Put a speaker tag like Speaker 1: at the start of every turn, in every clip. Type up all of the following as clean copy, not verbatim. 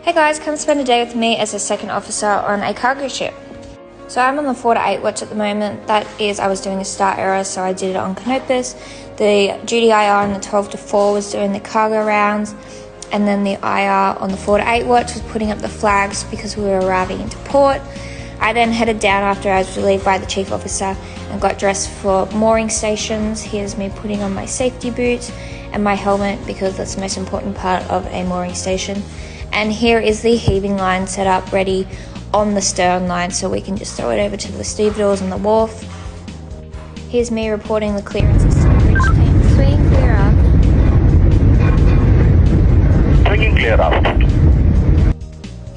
Speaker 1: Hey guys, come spend a day with me as a second officer on a cargo ship. So I'm on the 4 to 8 watch at the moment. That is, I was doing a start error, so I did it on Canopus. The duty IR on the 12 to 4 was doing the cargo rounds, and then the IR on the 4 to 8 watch was putting up the flags because we were arriving into port. I then headed down after I was relieved by the chief officer and got dressed for mooring stations. Here's me putting on my safety boots and my helmet because that's the most important part of a mooring station. And here is the heaving line set up ready on the stern line, so we can just throw it over to the stevedores on the wharf. Here's me reporting the clearance of steerage. Swing clear up.
Speaker 2: Swinging clear up.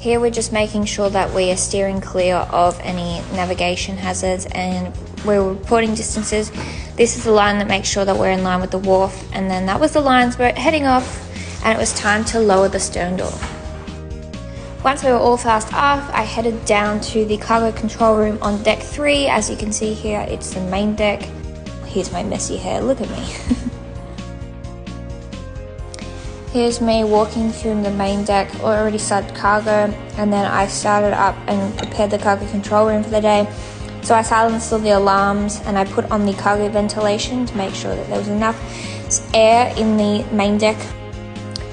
Speaker 1: Here we're just making sure that we are steering clear of any navigation hazards, and we're reporting distances. This is the line that makes sure that we're in line with the wharf, and then that was the lines we're heading off, and it was time to lower the stern door. Once we were all fast aft, I headed down to the cargo control room on deck 3. As you can see here, it's the main deck. Here's my messy hair, look at me. Here's me walking through the main deck, already started cargo, and then I started up and prepared the cargo control room for the day. So I silenced all the alarms and I put on the cargo ventilation to make sure that there was enough air in the main deck.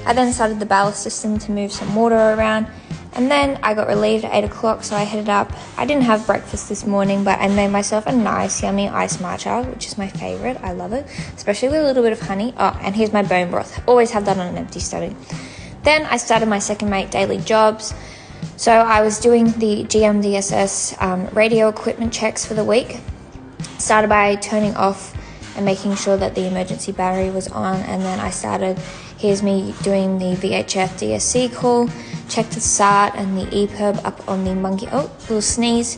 Speaker 1: I then started the ballast system to move some water around, and then I got relieved at 8 o'clock, so I headed up. I didn't have breakfast this morning, but I made myself a nice yummy ice matcha, which is my favorite. I love it, especially with a little bit of honey. Oh, and here's my bone broth. Always have that on an empty stomach. Then I started my second mate daily jobs. So I was doing the GMDSS radio equipment checks for the week. Started by turning off and making sure that the emergency battery was on, and then I started, here's me doing the VHF DSC call, checked the SART and the EPIRB up on the Monkey, oh, little sneeze,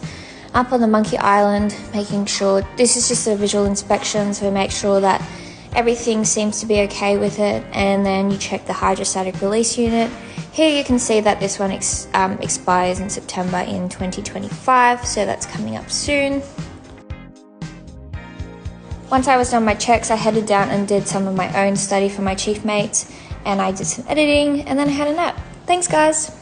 Speaker 1: up on the Monkey Island, making sure, this is just a visual inspection, so make sure that everything seems to be okay with it, and then you check the hydrostatic release unit. Here you can see that this one expires in September in 2025, so that's coming up soon. Once I was done my checks, I headed down and did some of my own study for my chief mates, and I did some editing, and then I had a nap. Thanks guys!